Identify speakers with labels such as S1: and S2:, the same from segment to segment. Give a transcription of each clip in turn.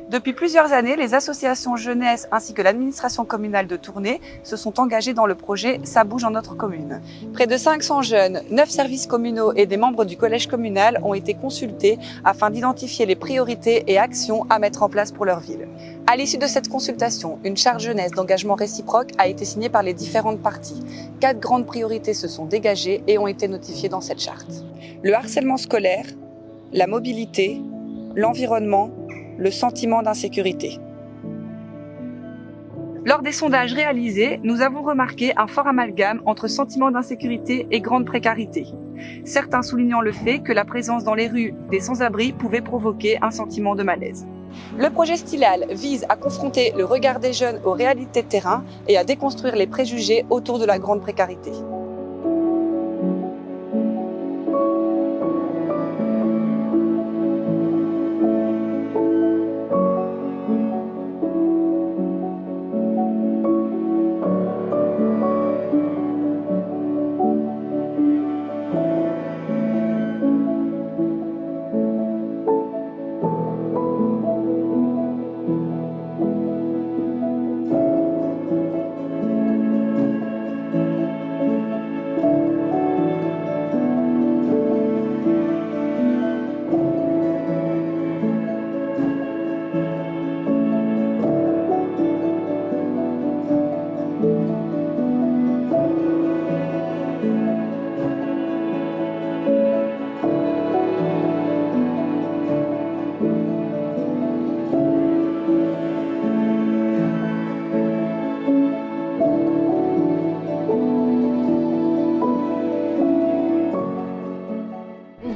S1: Depuis plusieurs années, les associations jeunesse ainsi que l'administration communale de Tournai se sont engagées dans le projet Ça bouge en notre commune. Près de 500 jeunes, 9 services communaux et des membres du collège communal ont été consultés afin d'identifier les priorités et actions à mettre en place pour leur ville. À l'issue de cette consultation, une charte jeunesse d'engagement réciproque a été signée par les différentes parties. 4 grandes priorités se sont dégagées et ont été notifiées dans cette charte. Le harcèlement scolaire, la mobilité, l'environnement, le sentiment d'insécurité. Lors des sondages réalisés, nous avons remarqué un fort amalgame entre sentiment d'insécurité et grande précarité. Certains soulignant le fait que la présence dans les rues des sans-abri pouvait provoquer un sentiment de malaise. Le projet Stilal vise à confronter le regard des jeunes aux réalités de terrain et à déconstruire les préjugés autour de la grande précarité.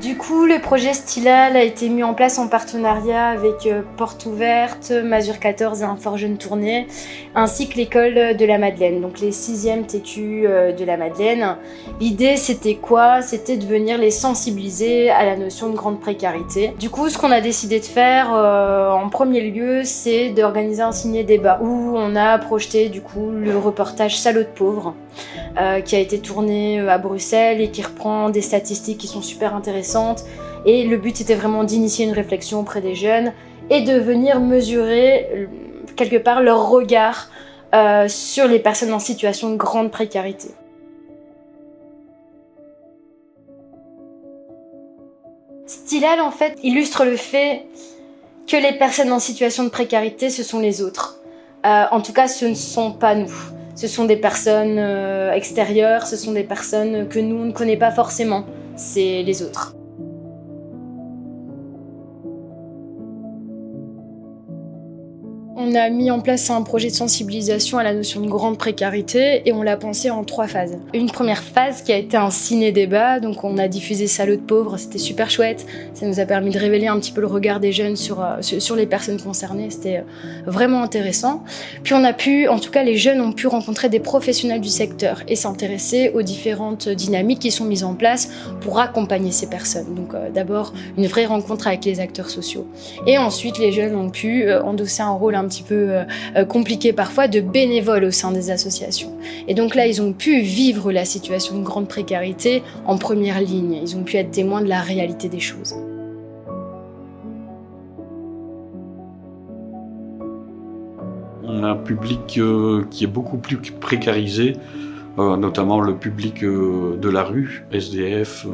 S2: Du coup, le projet Stilal a été mis en place en partenariat avec Porte Ouverte, Masure 14 et un Fort Jeune Tournai, ainsi que l'école de la Madeleine, donc les 6e TQ de la Madeleine. L'idée, c'était quoi? C'était de venir les sensibiliser à la notion de grande précarité. Du coup, ce qu'on a décidé de faire en premier lieu, c'est d'organiser un ciné-débat où on a projeté du coup le reportage Salaud de pauvres, qui a été tourné à Bruxelles et qui reprend des statistiques qui sont super intéressantes. Et le but était vraiment d'initier une réflexion auprès des jeunes et de venir mesurer quelque part leur regard sur les personnes en situation de grande précarité. Stilal en fait illustre le fait que les personnes en situation de précarité, ce sont les autres. En tout cas, ce ne sont pas nous. Ce sont des personnes extérieures, ce sont des personnes que nous, on ne connaît pas forcément. C'est les autres. On a mis en place un projet de sensibilisation à la notion de grande précarité et on l'a pensé en 3 phases. Une première phase qui a été un ciné-débat, donc on a diffusé Salaud de pauvres, c'était super chouette. Ça nous a permis de révéler un petit peu le regard des jeunes sur les personnes concernées, c'était vraiment intéressant. Puis on a pu, en tout cas les jeunes ont pu rencontrer des professionnels du secteur et s'intéresser aux différentes dynamiques qui sont mises en place pour accompagner ces personnes. Donc d'abord une vraie rencontre avec les acteurs sociaux. Et ensuite les jeunes ont pu endosser un rôle un petit peu compliqué parfois de bénévoles au sein des associations. Et donc là, ils ont pu vivre la situation de grande précarité en première ligne. Ils ont pu être témoins de la réalité des choses.
S3: On a un public qui est beaucoup plus précarisé, notamment le public de la rue, SDF,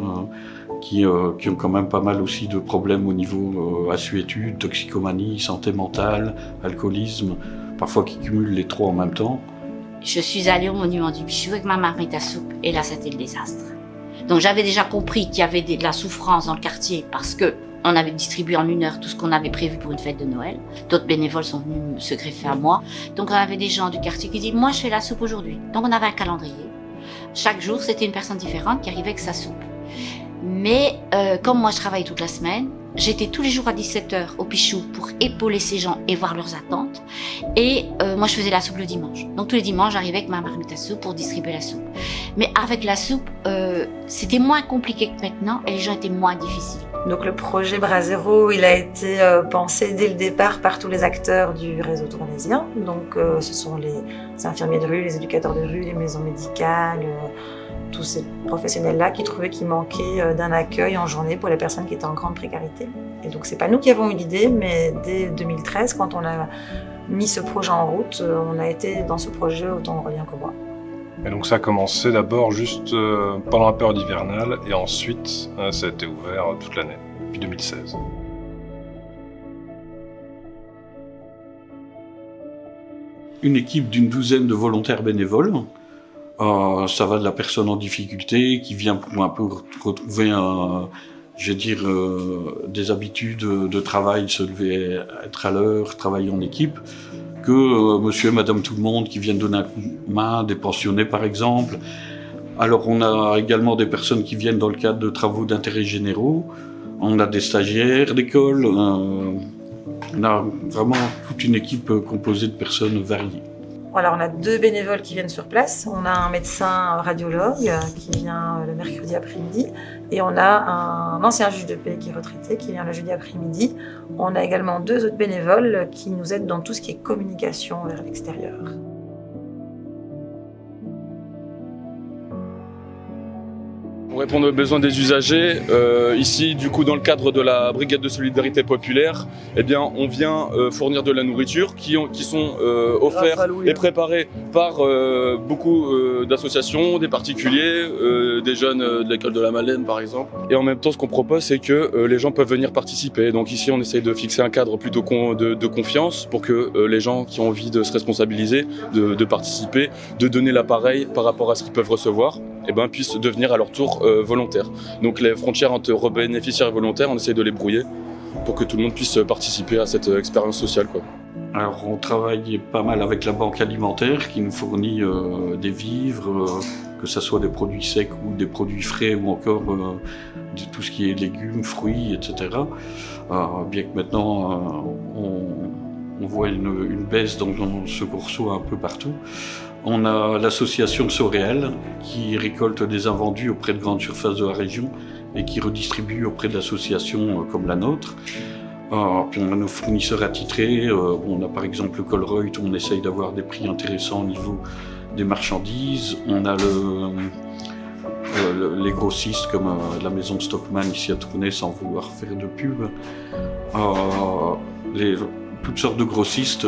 S3: qui ont quand même pas mal aussi de problèmes au niveau assuétude, toxicomanie, santé mentale, alcoolisme, parfois qui cumulent les 3 en même temps.
S4: Je suis allée au Monument du Bichou avec ma marmite à soupe et là c'était le désastre. Donc j'avais déjà compris qu'il y avait de la souffrance dans le quartier parce que on avait distribué en 1 heure tout ce qu'on avait prévu pour une fête de Noël. D'autres bénévoles sont venus se greffer à moi. Donc on avait des gens du quartier qui disaient « moi je fais la soupe aujourd'hui ». Donc on avait un calendrier. Chaque jour c'était une personne différente qui arrivait avec sa soupe. Mais comme moi je travaille toute la semaine, j'étais tous les jours à 17h au Pichou pour épauler ces gens et voir leurs attentes. Et moi je faisais la soupe le dimanche. Donc tous les dimanches j'arrivais avec ma marmite à soupe pour distribuer la soupe. Mais avec la soupe, c'était moins compliqué que maintenant et les gens étaient moins difficiles.
S5: Donc le projet Bras Zéro, il a été pensé dès le départ par tous les acteurs du réseau tournaisien. Donc ce sont les infirmiers de rue, les éducateurs de rue, les maisons médicales, tous ces professionnels-là qui trouvaient qu'il manquait d'un accueil en journée pour les personnes qui étaient en grande précarité. Et donc c'est pas nous qui avons eu l'idée, mais dès 2013, quand on a mis ce projet en route, on a été dans ce projet autant Aurélien que moi.
S6: Et donc ça a commencé d'abord juste pendant la période hivernale et ensuite ça a été ouvert toute l'année, depuis 2016.
S3: Une équipe d'une douzaine de volontaires bénévoles. Ça va de la personne en difficulté qui vient pour un peu retrouver des habitudes de travail, se lever, être à l'heure, travailler en équipe, que monsieur et madame tout le monde qui viennent donner un coup de main, des pensionnés par exemple. Alors on a également des personnes qui viennent dans le cadre de travaux d'intérêt généraux, on a des stagiaires d'école, on a vraiment toute une équipe composée de personnes variées.
S5: Alors, on a 2 bénévoles qui viennent sur place. On a un médecin radiologue qui vient le mercredi après-midi et on a un ancien juge de paix qui est retraité qui vient le jeudi après-midi. On a également 2 autres bénévoles qui nous aident dans tout ce qui est communication vers l'extérieur.
S7: Pour répondre aux besoins des usagers, ici, du coup, dans le cadre de la brigade de solidarité populaire, eh bien, on vient fournir de la nourriture qui sont offerts et préparés par beaucoup d'associations, des particuliers, des jeunes de l'école de la Madeleine, par exemple. Et en même temps, ce qu'on propose, c'est que les gens peuvent venir participer. Donc ici, on essaye de fixer un cadre plutôt de confiance pour que les gens qui ont envie de se responsabiliser, de participer, de donner l'appareil par rapport à ce qu'ils peuvent recevoir, eh ben, puissent devenir à leur tour volontaires. Donc les frontières entre bénéficiaires et volontaires, on essaie de les brouiller pour que tout le monde puisse participer à cette expérience sociale, quoi.
S3: Alors on travaille pas mal avec la banque alimentaire qui nous fournit des vivres, que ce soit des produits secs ou des produits frais ou encore de tout ce qui est légumes, fruits, etc. Bien que maintenant on voit une baisse dans ce qu'on reçoit un peu partout. On a l'association Soréal qui récolte des invendus auprès de grandes surfaces de la région et qui redistribue auprès d'associations comme la nôtre. Puis on a nos fournisseurs attitrés. On a par exemple le Colruyt où on essaye d'avoir des prix intéressants au niveau des marchandises. On a les grossistes comme la maison Stockmann ici à Tournai sans vouloir faire de pub. Toutes sortes de grossistes,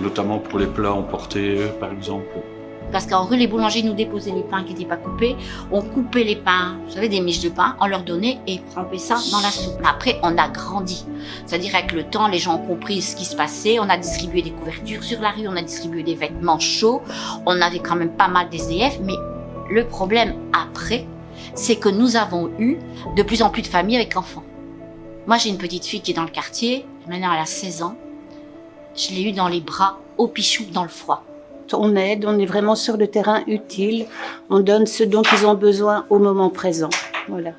S3: notamment pour les plats emportés, par exemple.
S4: Parce qu'en rue, les boulangers nous déposaient les pains qui n'étaient pas coupés. On coupait les pains, vous savez, des miches de pain, on leur donnait et ils prenaient ça dans la soupe. Après, on a grandi. C'est-à-dire avec le temps, les gens ont compris ce qui se passait. On a distribué des couvertures sur la rue, on a distribué des vêtements chauds. On avait quand même pas mal d'SDF, mais le problème après, c'est que nous avons eu de plus en plus de familles avec enfants. Moi, j'ai une petite fille qui est dans le quartier. Maintenant, elle a 16 ans. Je l'ai eu dans les bras, au pichou, dans le froid.
S8: On aide, on est vraiment sur le terrain utile. On donne ce dont ils ont besoin au moment présent. Voilà.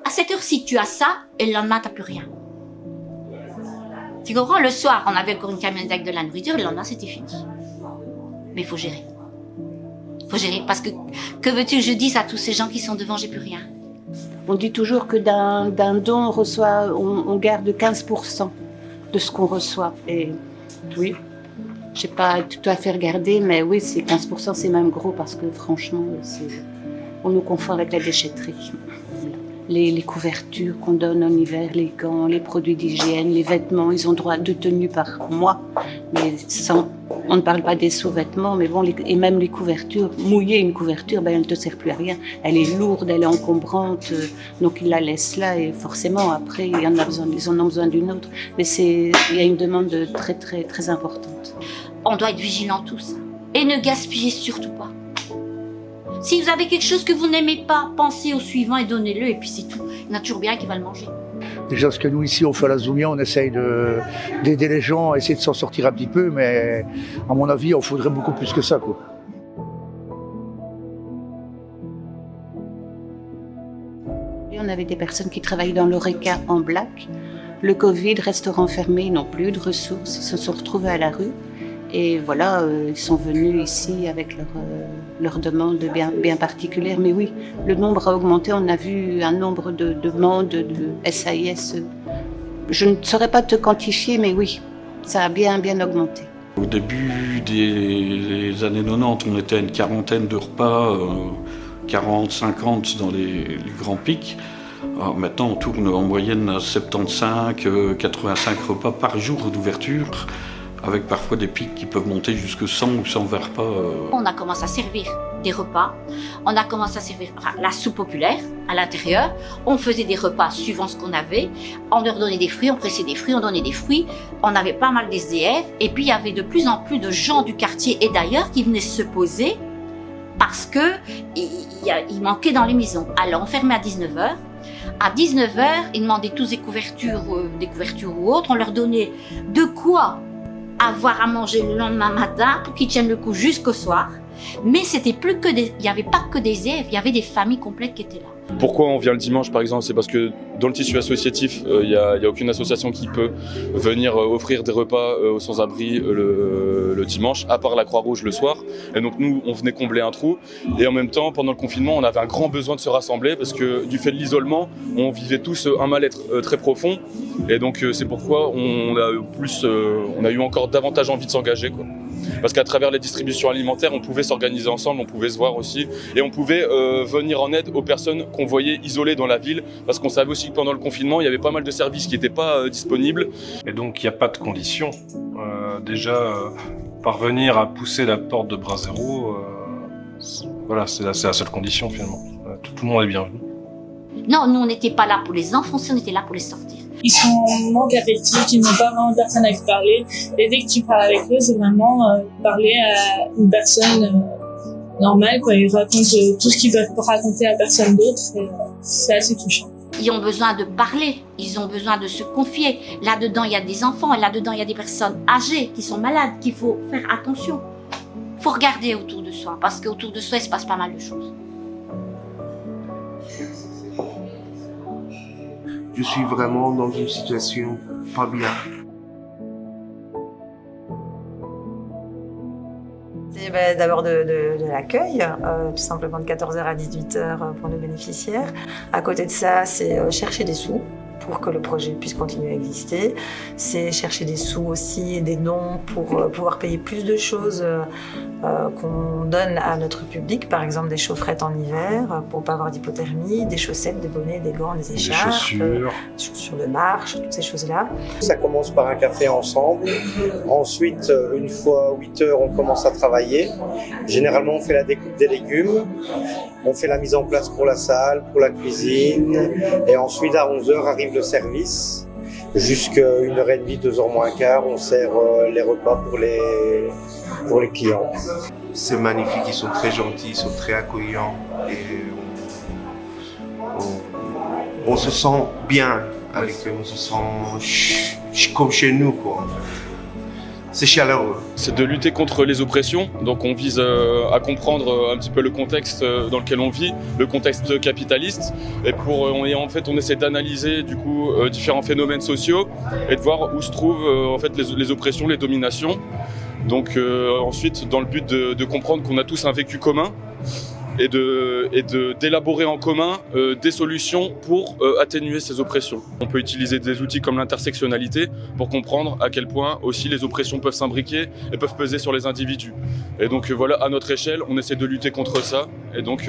S4: À cette heure-ci, tu as ça, et le lendemain, t'as plus rien. Tu comprends? Le soir, on avait encore une camionnette avec de la nourriture, et le lendemain, c'était fini. Mais il faut gérer. Faut gérer, parce que veux-tu que je dise à tous ces gens qui sont devant, j'ai plus rien?
S8: On dit toujours que d'un don, on garde 15% de ce qu'on reçoit. Et oui, je n'ai pas tout à fait regardé, mais oui, c'est 15%, c'est même gros parce que franchement, on nous confond avec la déchetterie. Les couvertures qu'on donne en hiver, les gants, les produits d'hygiène, les vêtements, ils ont droit à 2 tenues par mois. Mais on ne parle pas des sous-vêtements, mais bon, et même les couvertures, mouiller une couverture, elle ne te sert plus à rien. Elle est lourde, elle est encombrante, donc ils la laissent là et forcément après, ils en ont besoin d'une autre. Mais il y a une demande très, très, très importante.
S4: On doit être vigilants tous et ne gaspillez surtout pas. Si vous avez quelque chose que vous n'aimez pas, pensez au suivant et donnez-le, et puis c'est tout. Il y en a toujours bien qui va le manger.
S9: Déjà, ce que nous, ici, on fait à la Zoumia, on essaye d'aider les gens, essayer de s'en sortir un petit peu, mais à mon avis, il faudrait beaucoup plus que ça, quoi.
S8: On avait des personnes qui travaillaient dans l'Oreca en black. Le Covid, restaurant fermé, ils n'ont plus de ressources, ils se sont retrouvés à la rue. Et voilà, ils sont venus ici avec leurs demandes bien particulières. Mais oui, le nombre a augmenté. On a vu un nombre de demandes de SAIS. Je ne saurais pas te quantifier, mais oui, ça a bien augmenté.
S3: Au début des années 90, on était à une quarantaine de repas 40, 50 dans les grands pics. Alors maintenant, on tourne en moyenne à 75, 85 repas par jour d'ouverture, avec parfois des pics qui peuvent monter jusqu'à 100 ou 120 repas.
S4: On a commencé à servir des repas, on a commencé à servir la soupe populaire à l'intérieur, on faisait des repas suivant ce qu'on avait, on leur donnait des fruits, on pressait des fruits, on donnait des fruits, on avait pas mal d'SDF, et puis il y avait de plus en plus de gens du quartier et d'ailleurs qui venaient se poser parce que il manquait dans les maisons. Alors on fermait à 19h. À 19h, ils demandaient tous des couvertures ou autres. On leur donnait de quoi avoir à manger le lendemain matin pour qu'ils tiennent le coup jusqu'au soir. Mais c'était plus que il n'y avait pas que des élèves, il y avait des familles complètes qui étaient là.
S7: Pourquoi on vient le dimanche par exemple? C'est parce que dans le tissu associatif, il n'y a aucune association qui peut venir offrir des repas aux sans-abri le dimanche, à part la Croix-Rouge le soir. Et donc nous, on venait combler un trou. Et en même temps, pendant le confinement, on avait un grand besoin de se rassembler parce que du fait de l'isolement, on vivait tous un mal-être très profond. Et donc c'est pourquoi on a eu encore davantage envie de s'engager, quoi. Parce qu'à travers les distributions alimentaires, on pouvait s'organiser ensemble, on pouvait se voir aussi. Et on pouvait venir en aide aux personnes qu'on voyait isolées dans la ville. Parce qu'on savait aussi que pendant le confinement, il y avait pas mal de services qui n'étaient pas disponibles.
S6: Et donc il n'y a pas de conditions. Parvenir à pousser la porte de Brasero, voilà, c'est la seule condition finalement. Tout le monde est bienvenu.
S4: Non, nous on n'était pas là pour les enfoncer, on était là pour les sortir.
S10: Ils sont manque affectifs, ils n'ont pas vraiment personne à qui parler. Et dès que tu parles avec eux, c'est vraiment parler à une personne normale, quoi. Ils racontent tout ce qu'ils peuvent raconter à personne d'autre. C'est assez touchant.
S4: Ils ont besoin de parler, ils ont besoin de se confier. Là-dedans, il y a des enfants, et là-dedans, il y a des personnes âgées qui sont malades, qu'il faut faire attention. Il faut regarder autour de soi, parce qu'autour de soi, il se passe pas mal de choses.
S11: Je suis vraiment dans une situation pas bien.
S5: C'est d'abord de l'accueil, tout simplement de 14h à 18h pour nos bénéficiaires. À côté de ça, c'est chercher des sous pour que le projet puisse continuer à exister. C'est chercher des sous aussi, des dons pour pouvoir payer plus de choses qu'on donne à notre public, par exemple des chaufferettes en hiver pour pas avoir d'hypothermie, des chaussettes, des bonnets, des gants, des écharpes, des chaussures de marche, toutes ces choses-là.
S12: Ça commence par un café ensemble. Ensuite, une fois 8 heures, on commence à travailler. Généralement, on fait la découpe des légumes. On fait la mise en place pour la salle, pour la cuisine. Et ensuite, à 11 heures, arrive le service. Jusqu'à 1h30, 2h moins quart, on sert les repas pour les clients.
S11: C'est magnifique, ils sont très gentils, ils sont très accueillants. Et on se sent bien avec eux, on se sent comme chez nous, quoi. C'est chaleureux.
S7: C'est de lutter contre les oppressions, donc on vise à comprendre un petit peu le contexte dans lequel on vit, le contexte capitaliste, et on essaie d'analyser du coup différents phénomènes sociaux et de voir où se trouvent en fait les oppressions, les dominations. Donc ensuite, dans le but de comprendre qu'on a tous un vécu commun et d'élaborer en commun des solutions pour atténuer ces oppressions. On peut utiliser des outils comme l'intersectionnalité pour comprendre à quel point aussi les oppressions peuvent s'imbriquer et peuvent peser sur les individus. Et donc voilà, à notre échelle, on essaie de lutter contre ça et donc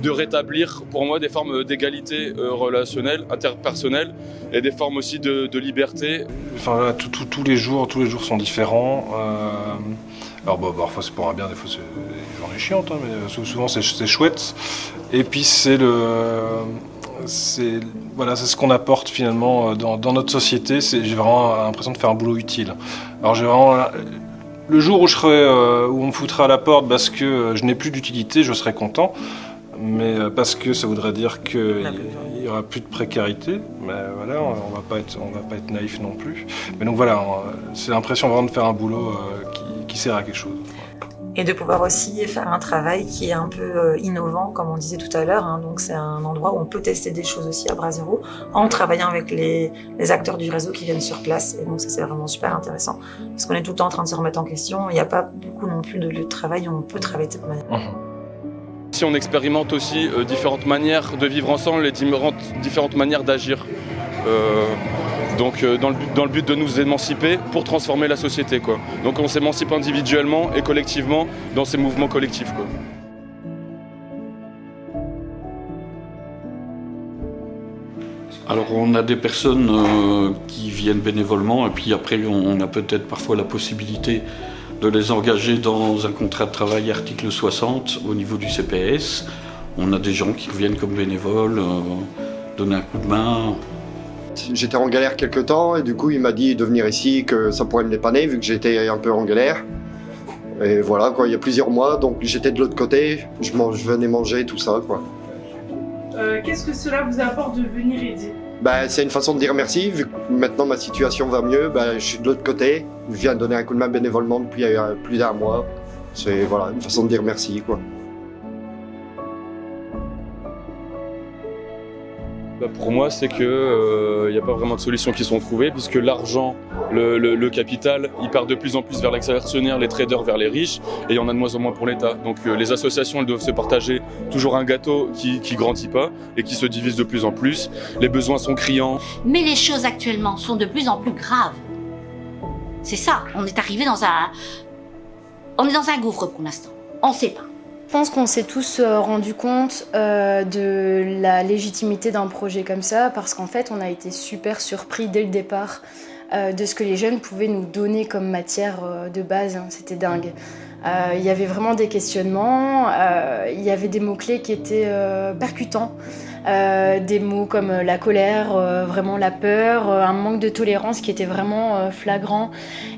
S7: de rétablir pour moi des formes d'égalité relationnelle, interpersonnelle et des formes aussi de liberté.
S6: Enfin, là, tous les jours sont différents. Alors parfois c'est pour un bien, des fois c'est des journées chiantes, hein, mais souvent c'est chouette. Et puis c'est ce qu'on apporte finalement dans notre société. J'ai vraiment l'impression de faire un boulot utile. Alors j'ai vraiment le jour où où on me foutra à la porte parce que je n'ai plus d'utilité, je serai content. Mais parce que ça voudrait dire qu'il n'y aura plus de précarité. Mais voilà, on va pas être naïf non plus. Mais donc voilà, c'est l'impression vraiment de faire un boulot qui sert à quelque chose.
S5: Et de pouvoir aussi faire un travail qui est un peu innovant, comme on disait tout à l'heure. Hein. Donc c'est un endroit où on peut tester des choses aussi à Brasero, en travaillant avec les acteurs du réseau qui viennent sur place. Et donc ça c'est vraiment super intéressant, parce qu'on est tout le temps en train de se remettre en question. Il n'y a pas beaucoup non plus de lieux de travail où on peut travailler de cette manière.
S7: Si on expérimente aussi différentes manières de vivre ensemble et différentes manières d'agir. Donc dans le but de nous émanciper pour transformer la société, quoi. Donc on s'émancipe individuellement et collectivement dans ces mouvements collectifs, quoi.
S3: Alors on a des personnes qui viennent bénévolement et puis après on a peut-être parfois la possibilité de les engager dans un contrat de travail article 60 au niveau du CPS. On a des gens qui viennent comme bénévoles, donner un coup de main.
S13: J'étais en galère quelque temps et du coup il m'a dit de venir ici, que ça pourrait me dépanner vu que j'étais un peu en galère. Et voilà quoi, il y a plusieurs mois, donc j'étais de l'autre côté, je venais manger tout ça quoi.
S10: Qu'est-ce que cela vous apporte de venir aider?
S13: C'est une façon de dire merci, vu que maintenant ma situation va mieux, je suis de l'autre côté, je viens de donner un coup de main bénévolement depuis plus d'1 mois. C'est voilà, une façon de dire merci quoi.
S7: Pour moi, c'est que y a pas vraiment de solutions qui sont trouvées, puisque l'argent, le capital, il part de plus en plus vers les actionnaires, les traders vers les riches, et il y en a de moins en moins pour l'État. Donc les associations, elles doivent se partager toujours un gâteau qui grandit pas et qui se divise de plus en plus. Les besoins sont criants.
S4: Mais les choses actuellement sont de plus en plus graves. C'est ça, on est arrivé dans un gouffre pour l'instant. On sait pas.
S2: Je pense qu'on s'est tous rendu compte de la légitimité d'un projet comme ça, parce qu'en fait on a été super surpris dès le départ de ce que les jeunes pouvaient nous donner comme matière de base. C'était dingue. Il y avait vraiment des questionnements, il y avait des mots-clés qui étaient percutants, des mots comme la colère, vraiment la peur, un manque de tolérance qui était vraiment flagrant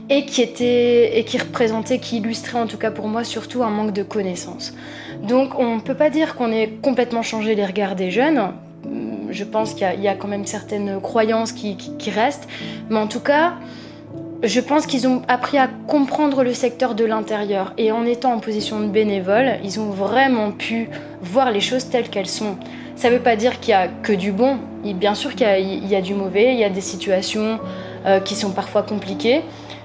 S2: et qui représentait, qui illustrait en tout cas pour moi surtout un manque de connaissances. Donc on ne peut pas dire qu'on ait complètement changé les regards des jeunes. Je pense qu'il y a quand même certaines croyances qui restent, mais en tout cas, je pense qu'ils ont appris à comprendre le secteur de l'intérieur et en étant en position de bénévole, ils ont vraiment pu voir les choses telles qu'elles sont. Ça ne veut pas dire qu'il y a que du bon. Bien sûr qu'il y a du mauvais, il y a des situations qui sont parfois compliquées,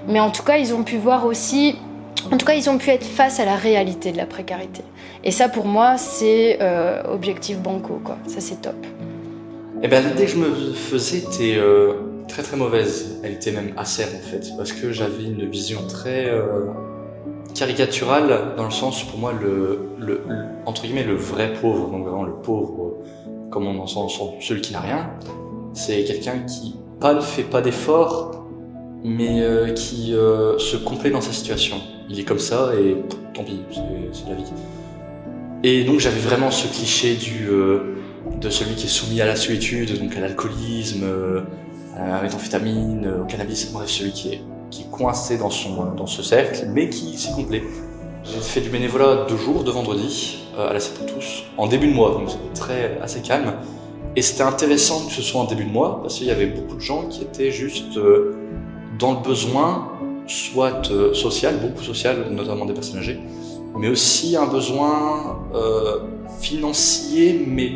S2: mais en tout cas, ils ont pu voir aussi, ils ont pu être face à la réalité de la précarité. Et ça, pour moi, c'est objectif banco, quoi. Ça, c'est top.
S14: L'idée que je me faisais était très très mauvaise. Elle était même acerbe en fait, parce que j'avais une vision très caricaturale, dans le sens, pour moi, entre guillemets, le vrai pauvre, donc vraiment le pauvre, comme on entend, celui qui n'a rien, c'est quelqu'un qui ne fait pas d'efforts, mais qui se complaît dans sa situation. Il est comme ça et tant pis, c'est la vie. Et donc j'avais vraiment ce cliché de celui qui est soumis à la solitude, donc à l'alcoolisme, à la méthamphétamine, au cannabis, bref, celui qui est coincé dans ce cercle, mais qui s'y complaît. J'ai fait du bénévolat 2 jours, 2 vendredis, à la C'est pour tous, en début de mois, donc c'était assez calme. Et c'était intéressant que ce soit en début de mois, parce qu'il y avait beaucoup de gens qui étaient juste dans le besoin, soit social, beaucoup social, notamment des personnes âgées, mais aussi un besoin financier, mais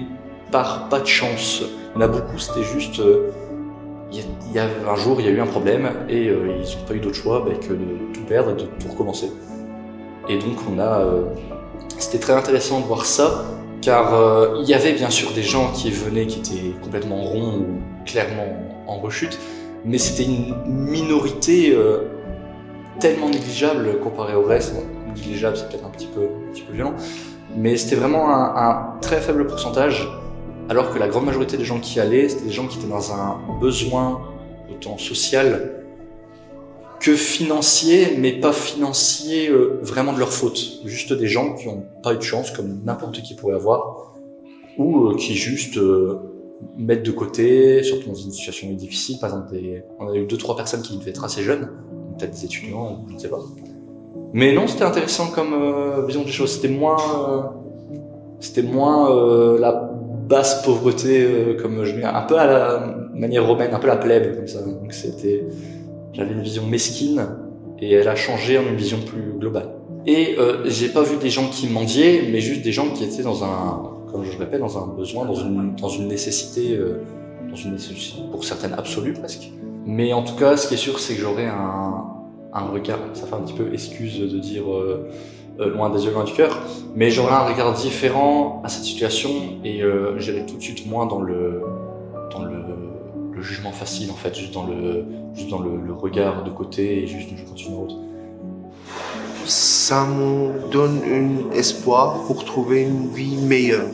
S14: par pas de chance. Il y en a beaucoup, c'était juste... un jour, il y a eu un problème et ils n'ont pas eu d'autre choix que de tout perdre et de tout recommencer. Et donc c'était très intéressant de voir ça, car il y avait bien sûr des gens qui venaient qui étaient complètement ronds ou clairement en rechute, mais c'était une minorité tellement négligeable comparée au reste. Négligeable, c'est peut-être un petit peu violent, mais c'était vraiment un très faible pourcentage, alors que la grande majorité des gens qui allaient, c'était des gens qui étaient dans un besoin autant social que financier, mais pas financier vraiment de leur faute. Juste des gens qui n'ont pas eu de chance, comme n'importe qui pourrait avoir, ou qui juste mettent de côté, surtout dans une situation difficile. Par exemple, on a eu 2-3 personnes qui devaient être assez jeunes, peut-être des étudiants, je ne sais pas. Mais non, c'était intéressant comme vision des choses. C'était moins la basse pauvreté, comme je mets un peu à la manière romaine, un peu la plèbe comme ça. Donc j'avais une vision mesquine et elle a changé en une vision plus globale. Et j'ai pas vu des gens qui mendiaient, mais juste des gens qui étaient dans comme je le répète, dans un besoin, dans une nécessité, pour certaines absolue presque. Mais en tout cas, ce qui est sûr, c'est que j'aurais un regard, ça fait un petit peu excuse de dire loin des yeux, loin du cœur, mais j'aurais un regard différent à cette situation et j'irais tout de suite moins dans le jugement facile en fait, juste dans le regard de côté et juste je continue en route.
S11: Ça me donne un espoir pour trouver une vie meilleure.